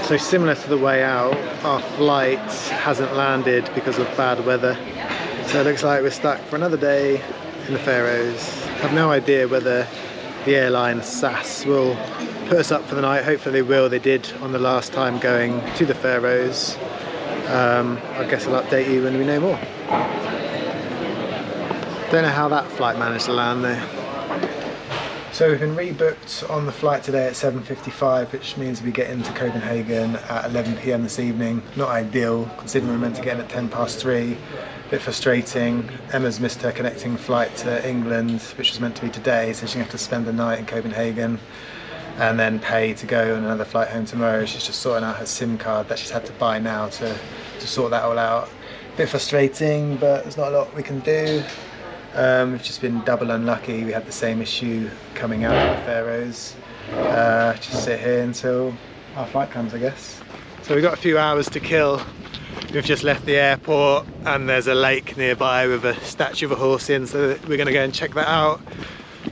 So similar to the way out, our flight hasn't landed because of bad weather. So it looks like we're stuck for another day in the Faroes. I have no idea whether the airline SAS will put us up for the night. Hopefully they will. They did on the last time going to the Faroes. I guess I'll update you when we know more. Don't know how that flight managed to land though. So we've been rebooked on the flight today at 7:55, which means we get into Copenhagen at 11 PM this evening. Not ideal, considering we're meant to get in at 3:10. A bit frustrating. Emma's missed her connecting flight to England, which was meant to be today, so she's gonna have to spend the night in Copenhagen and then pay to go on another flight home tomorrow. She's just sorting out her SIM card that she's had to buy now to sort that all out. A bit frustrating, but there's not a lot we can do. We've just been double unlucky. We had the same issue coming out of the Faroes. Just sit here until our flight comes, I guess. So we've got a few hours to kill. We've just left the airport and there's a lake nearby with a statue of a horse in, so we're going to go and check that out.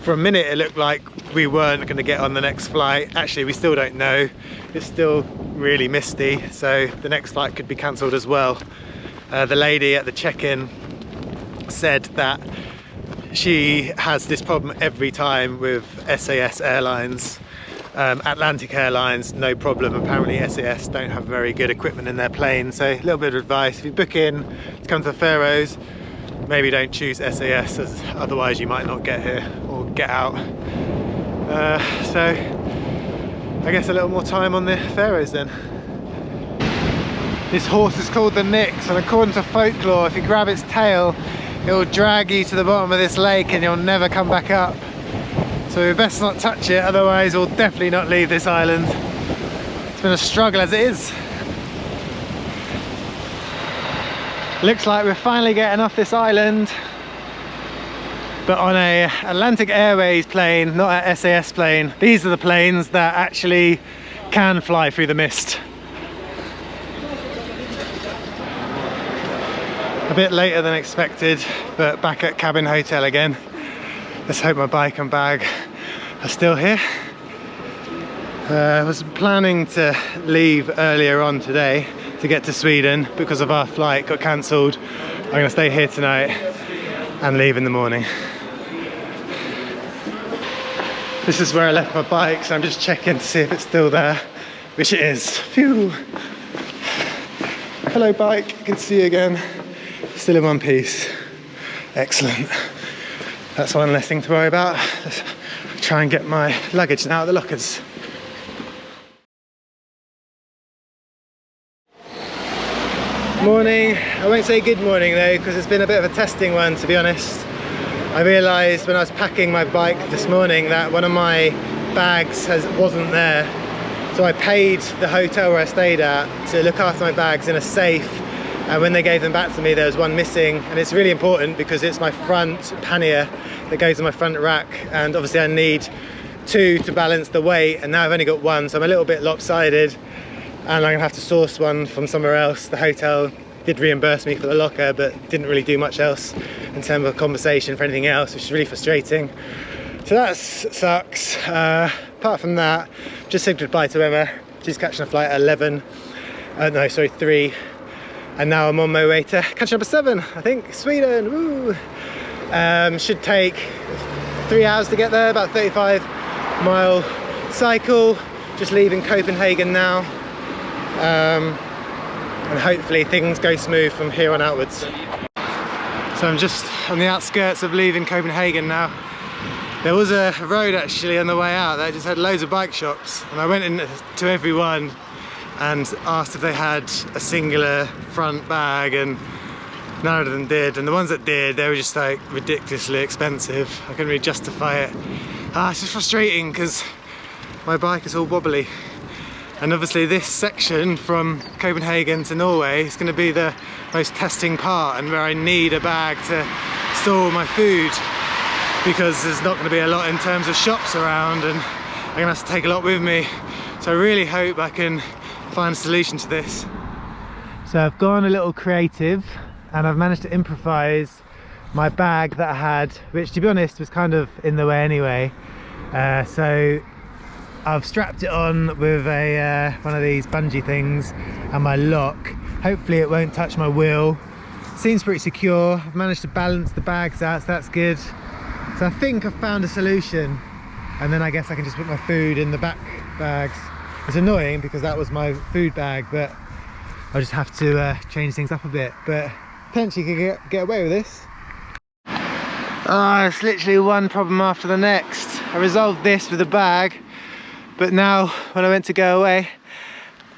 For a minute it looked like we weren't going to get on the next flight. Actually, we still don't know. It's still really misty, so the next flight could be cancelled as well. The lady at the check-in said that she has this problem every time with SAS Airlines. Atlantic Airlines, no problem. Apparently SAS don't have very good equipment in their plane, so a little bit of advice: if you book in to come to the Faroes, maybe don't choose SAS, as otherwise you might not get here or get out. So I guess a little more time on the Faroes then. This horse is called the Nix, and according to folklore, if you grab its tail, it will drag you to the bottom of this lake and you'll never come back up. So we best not touch it, otherwise we'll definitely not leave this island. It's been a struggle as it is. Looks like we're finally getting off this island, but on a Atlantic Airways plane, not a SAS plane. These are the planes that actually can fly through the mist. A bit later than expected, but back at Cabin Hotel again. Let's hope my bike and bag are still here. I was planning to leave earlier on today to get to Sweden. Because of our flight got cancelled, I'm going to stay here tonight and leave in the morning. This is where I left my bike, so I'm just checking to see if it's still there, which it is. Phew! Hello bike, good to see you again. Still in one piece. Excellent. That's one less thing to worry about. Let's try and get my luggage now out of the lockers. Morning. I won't say good morning though, because it's been a bit of a testing one, to be honest. I realised when I was packing my bike this morning that one of my bags wasn't there. So I paid the hotel where I stayed at to look after my bags in a safe. And when they gave them back to me, there was one missing, and it's really important because it's my front pannier that goes in my front rack, and obviously I need two to balance the weight, and now I've only got one, so I'm a little bit lopsided, and I'm gonna have to source one from somewhere else. The hotel did reimburse me for the locker, but didn't really do much else in terms of compensation for anything else, which is really frustrating. So that sucks. Apart from that, just said goodbye to Emma. She's catching a flight at 3. And now I'm on my way to catch up at 7, I think, Sweden, woo! Should take 3 hours to get there, about 35-mile cycle. Just leaving Copenhagen now. And hopefully things go smooth from here on outwards. So I'm just on the outskirts of leaving Copenhagen now. There was a road actually on the way out that just had loads of bike shops, and I went into every one and asked if they had a singular front bag, and none of them did, and the ones that did, they were just like ridiculously expensive. I couldn't really justify it. It's just frustrating because my bike is all wobbly, and obviously this section from Copenhagen to Norway is going to be the most testing part, and where I need a bag to store all my food, because there's not going to be a lot in terms of shops around, and I'm going to have to take a lot with me. So I really hope I can find a solution to this. So I've gone a little creative and I've managed to improvise my bag that I had, which to be honest was kind of in the way anyway. So I've strapped it on with a one of these bungee things and my lock. Hopefully it won't touch my wheel. Seems pretty secure. I've managed to balance the bags out, so that's good. So I think I've found a solution, and then I guess I can just put my food in the back bags. It's annoying because that was my food bag, but I'll just have to change things up a bit, but potentially could get away with this. It's literally one problem after the next. I resolved this with a bag, but now when I went to go away,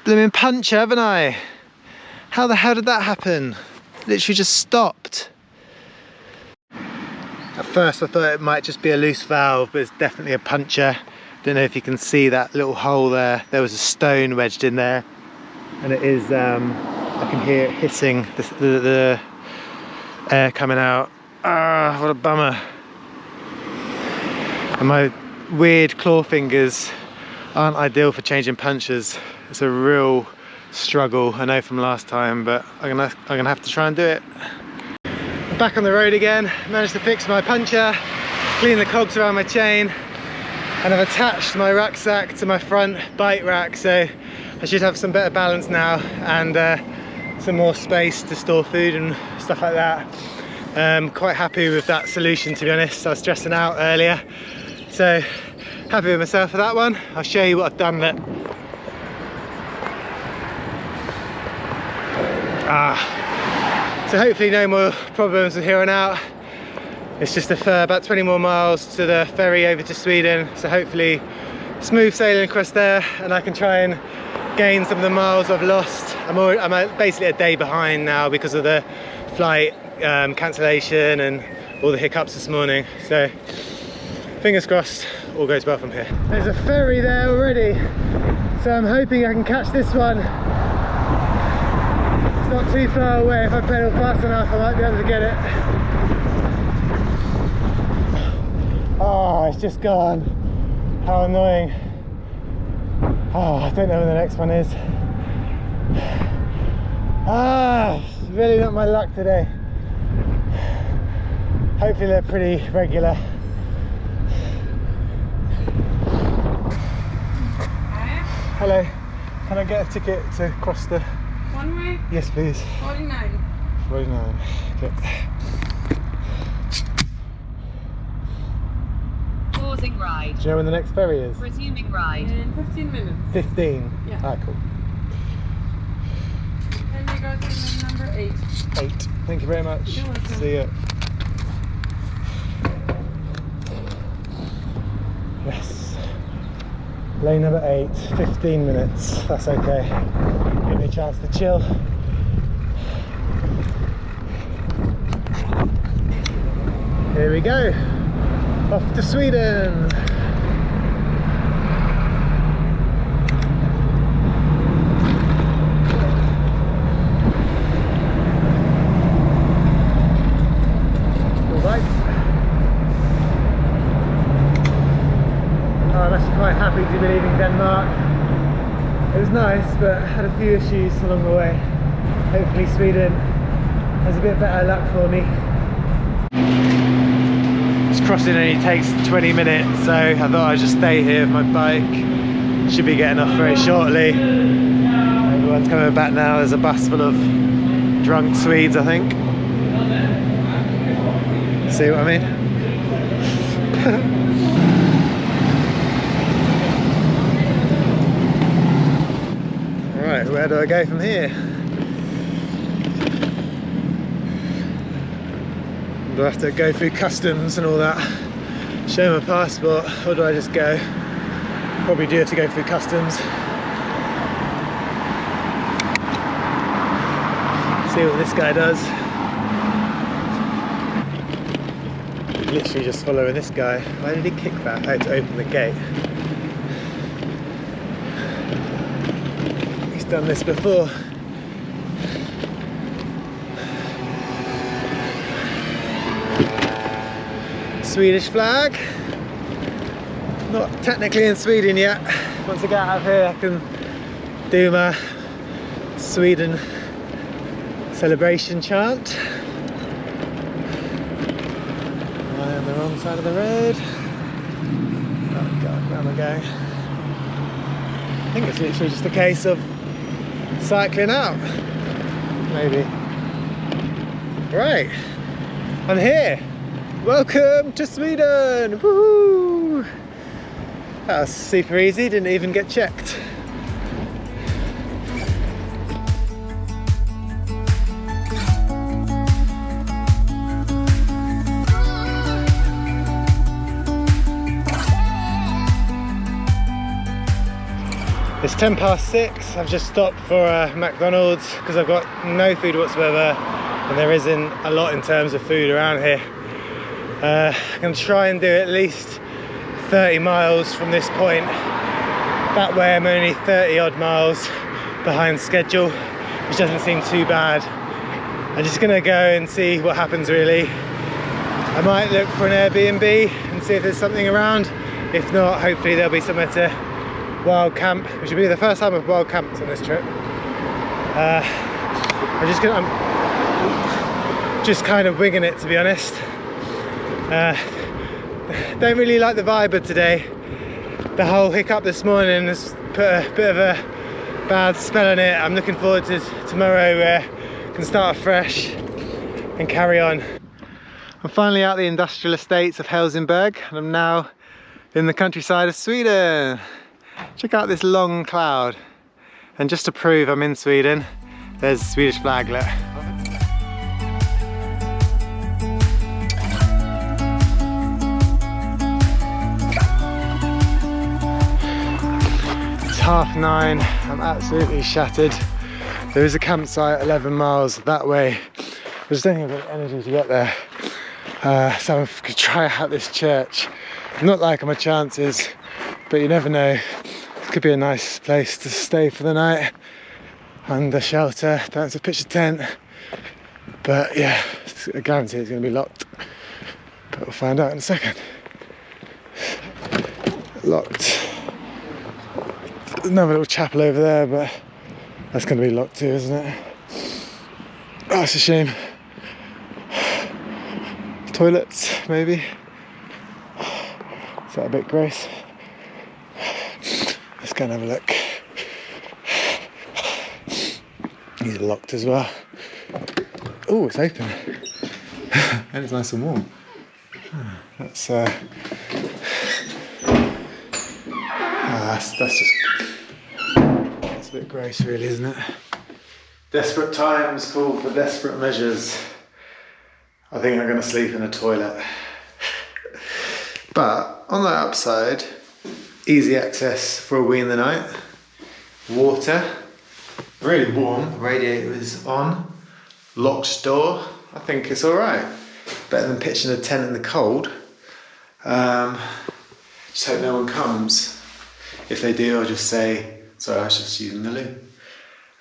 blooming puncture, haven't I? How the hell did that happen? Literally just stopped. At first I thought it might just be a loose valve, but it's definitely a puncture. Don't know if you can see that little hole there. There was a stone wedged in there, and it is, I can hear it hissing, the air coming out. Ah, what a bummer. And my weird claw fingers aren't ideal for changing punctures. It's a real struggle, I know from last time, but I'm gonna have to try and do it. I'm back on the road again. Managed to fix my puncture, clean the cogs around my chain, and I've attached my rucksack to my front bike rack, so I should have some better balance now and some more space to store food and stuff like that. Quite happy with that solution, to be honest. I was stressing out earlier, so happy with myself for that one. I'll show you what I've done there. So hopefully no more problems from here on out. It's just about 20 more miles to the ferry over to Sweden, so hopefully smooth sailing across there, and I can try and gain some of the miles I've lost. I'm basically a day behind now because of the flight cancellation and all the hiccups this morning, so fingers crossed all goes well from here. There's a ferry there already, so I'm hoping I can catch this one. It's not too far away. If I pedal fast enough I might be able to get it. Oh, it's just gone. How annoying. Oh, I don't know where the next one is. Really not my luck today. Hopefully they're pretty regular. Hello, can I get a ticket to cross the... One way? Yes, please. 49. 49, okay. Pausing ride. Do you know when the next ferry is? Resuming ride. In 15 minutes. 15? Yeah. Ah, cool. And you go to number 8. 8. Thank you very much. You're welcome. See ya. Yes. Lane number 8, 15 minutes. That's okay. Give me a chance to chill. Here we go. Off to Sweden. Quite happy to be leaving Denmark. It was nice, but had a few issues along the way. Hopefully Sweden has a bit better luck for me. This crossing only takes 20 minutes, so I thought I'd just stay here with my bike. Should be getting off very shortly. Everyone's coming back now. There's a bus full of drunk Swedes, I think. See what I mean? Right, where do I go from here? Do I have to go through customs and all that? Show my passport, or do I just go? Probably do have to go through customs. See what this guy does. Literally just following this guy. Why did he kick that? Oh, to open the gate. Done this before. Swedish flag. Not technically in Sweden yet. Once I get out of here I can do my Sweden celebration chant. Am I on the wrong side of the road? Oh god, where am I going? I think it's literally just a case of cycling out, maybe. Right, I'm here. Welcome to Sweden! Woohoo! That was super easy, didn't even get checked. It's 6:10. I've just stopped for McDonald's because I've got no food whatsoever and there isn't a lot in terms of food around here. I'm going to try and do at least 30 miles from this point. That way I'm only 30 odd miles behind schedule, which doesn't seem too bad. I'm just going to go and see what happens really. I might look for an Airbnb and see if there's something around. If not, hopefully there'll be somewhere to wild camp, which will be the first time I've wild camped on this trip. I'm just kind of winging it, to be honest. Don't really like the vibe of today. The whole hiccup this morning has put a bit of a bad spell on it. I'm looking forward to tomorrow where I can start afresh and carry on. I'm finally out the industrial estates of Helsingborg and I'm now in the countryside of Sweden. Check out this long cloud, and just to prove I'm in Sweden, there's a Swedish flag. Look. It's 9:30, I'm absolutely shattered. There is a campsite 11 miles that way. I just don't think I've got energy to get there. So I'm going to try out this church. I'm not liking my chances, but you never know. It could be a nice place to stay for the night under shelter. Don't have to pitch a tent, but yeah, I guarantee it's going to be locked, but we'll find out in a second. Locked. There's another little chapel over there, but that's going to be locked too, isn't it? Oh, it's a shame. Toilets, maybe. Is that a bit gross? Let's go and have a look. These are locked as well. Oh, it's open. And it's nice and warm. That's just that's a bit gross really, isn't it? Desperate times call for desperate measures. I think I'm going to sleep in a toilet. But on the upside, easy access for a wee in the night. Water, really warm, the radiator is on. Locked door, I think it's alright. Better than pitching a tent in the cold. Just hope no one comes. If they do, I'll just say, sorry, I was just using the loo.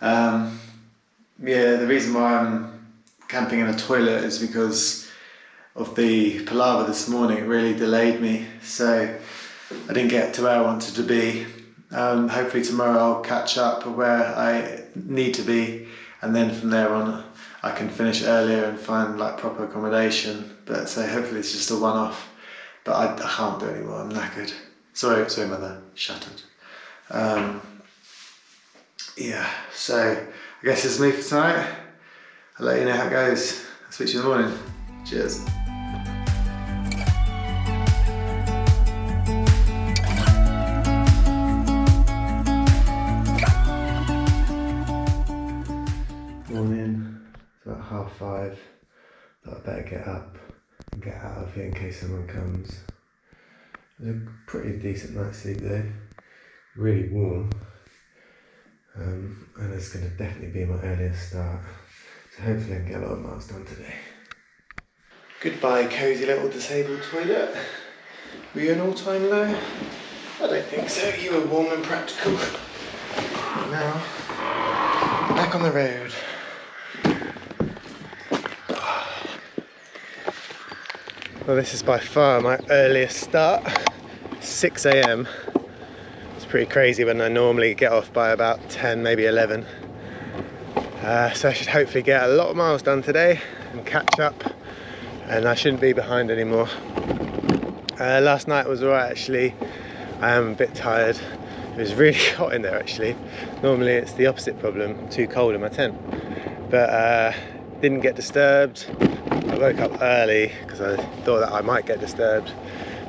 Yeah, the reason why I'm camping in a toilet is because of the palaver this morning. It really delayed me, so I didn't get to where I wanted to be. Hopefully tomorrow I'll catch up where I need to be, and then from there on I can finish earlier and find like proper accommodation. But so hopefully it's just a one-off. But I can't do it anymore. I'm knackered. Sorry, mother. Shattered. Yeah. So I guess it's me for tonight. I'll let you know how it goes. I'll speak to you in the morning. Cheers. Morning, it's about 5:30. Thought I'd better get up and get out of here in case someone comes. It was a pretty decent night's sleep though, really warm, and it's going to definitely be my earliest start, so hopefully I can get a lot of miles done today. Goodbye cosy little disabled toilet. Were you an all-time low? I don't think so, you were warm and practical. Now, back on the road. Well, this is by far my earliest start, 6 AM. It's pretty crazy when I normally get off by about 10, maybe 11. So I should hopefully get a lot of miles done today and catch up, and I shouldn't be behind anymore. Last night was alright actually. I am a bit tired. It was really hot in there actually. Normally it's the opposite problem, too cold in my tent. But didn't get disturbed. I woke up early because I thought that I might get disturbed.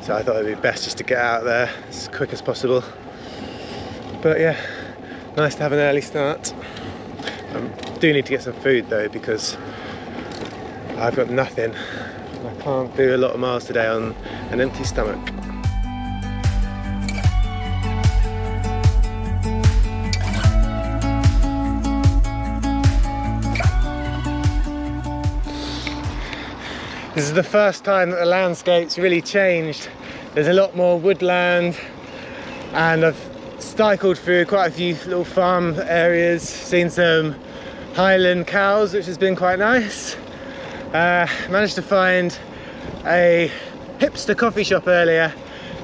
So I thought it'd be best just to get out there as quick as possible. But yeah, nice to have an early start. I do need to get some food though because I've got nothing. I can't do a lot of miles today on an empty stomach. This is the first time that the landscape's really changed. There's a lot more woodland and I've cycled through quite a few little farm areas, seen some Highland cows, which has been quite nice. Managed to find a hipster coffee shop earlier,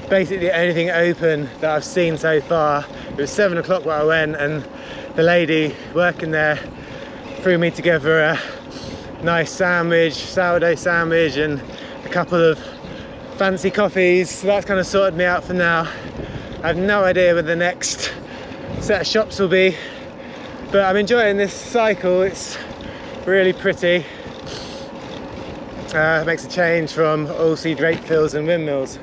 basically anything open that I've seen so far. It was 7 o'clock when I went and the lady working there threw me together a nice sandwich, sourdough sandwich and a couple of fancy coffees, so that's kind of sorted me out for now. I have no idea where the next set of shops will be, but I'm enjoying this cycle. It's really pretty. Makes a change from oilseed rape fields and windmills.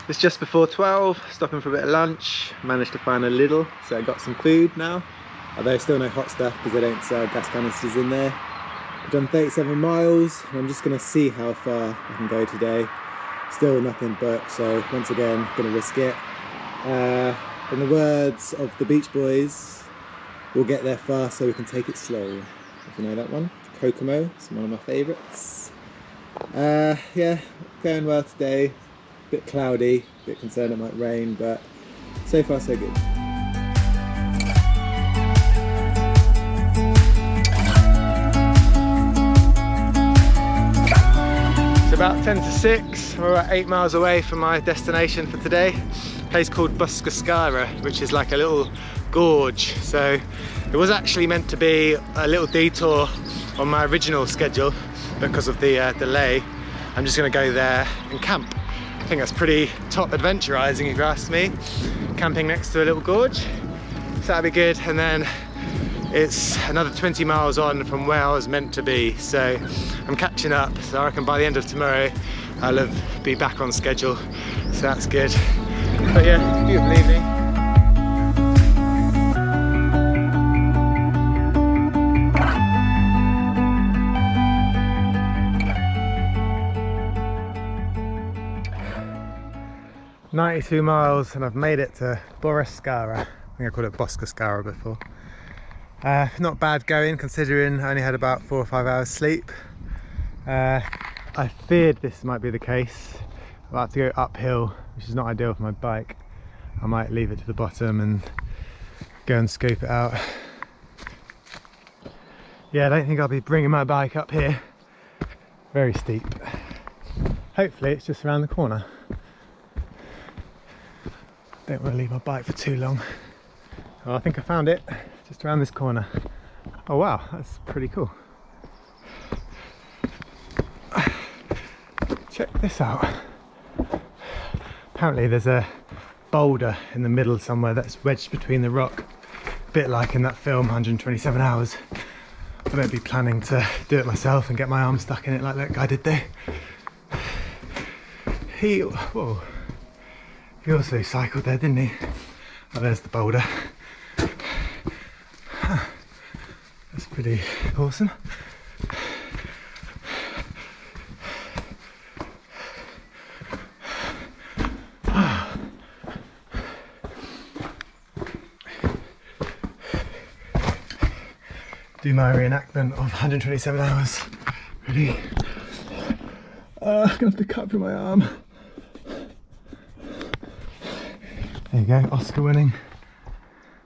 It's just before 12, stopping for a bit of lunch. Managed to find a Lidl, so I got some food now, although still no hot stuff because they don't sell gas canisters in there. I've done 37 miles and I'm just going to see how far I can go today. Still nothing booked, so once again going to risk it. In the words of the Beach Boys, we'll get there fast so we can take it slow. If you know that one. Kokomo, it's one of my favourites. Yeah, going well today. A bit cloudy, a bit concerned it might rain, but so far so good. About 10 to 6, we're about 8 miles away from my destination for today. A place called Buskascara, which is like a little gorge. So it was actually meant to be a little detour on my original schedule because of the delay. I'm just going to go there and camp. I think that's pretty top adventurising if you ask me. Camping next to a little gorge, so that'd be good. And then it's another 20 miles on from where I was meant to be, so I'm catching up. So I reckon by the end of tomorrow I'll be back on schedule, so that's good. But yeah, beautiful evening. "92 miles and I've made it to Boriskara." I think I called it Boskaskara before. Not bad going considering I only had about 4 or 5 hours sleep. I feared this might be the case. I'll have to go uphill, which is not ideal for my bike. I might leave it to the bottom and go and scope it out. Yeah, I don't think I'll be bringing my bike up here. Very steep. Hopefully it's just around the corner. Don't want to leave my bike for too long. Oh, I think I found it. Just around this corner. Oh wow, that's pretty cool. Check this out. Apparently there's a boulder in the middle somewhere that's wedged between the rock. A bit like in that film 127 Hours. I might be planning to do it myself and get my arm stuck in it like that guy did there. He also cycled there, didn't he? Oh, there's the boulder. That's pretty awesome. Do my reenactment of 127 hours. Ready? I'm gonna have to cut through my arm. There you go, Oscar winning.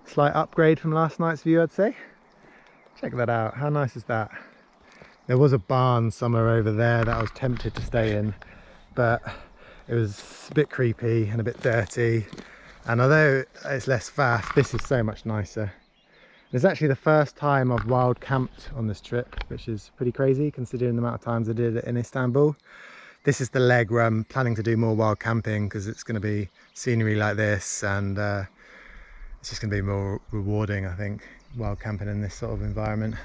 Slight upgrade from last night's view, I'd say. Check that out, how nice is that? There was a barn somewhere over there that I was tempted to stay in, but it was a bit creepy and a bit dirty. And although it's less faff, this is so much nicer. It's actually the first time I've wild camped on this trip, which is pretty crazy considering the amount of times I did it in Istanbul. this is the leg where I'm planning to do more wild camping, because it's going to be scenery like this, and it's just going to be more rewarding, I think, wild camping in this sort of environment.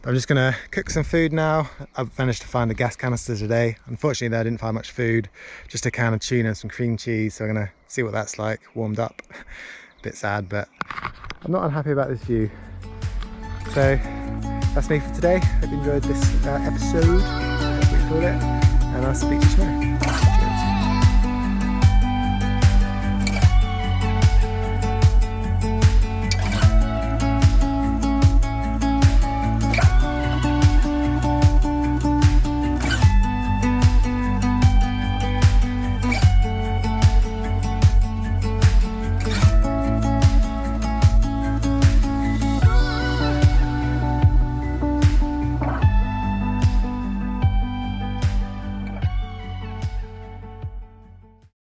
But I'm just going to cook some food now. I've managed to find a gas canister today. Unfortunately there I didn't find much food, just a can of tuna and some cream cheese, so I'm going to see what that's like, warmed up. A bit sad, but I'm not unhappy about this view. So that's me for today. Hope you enjoyed this episode, that's what we call it, and I'll speak to you tomorrow.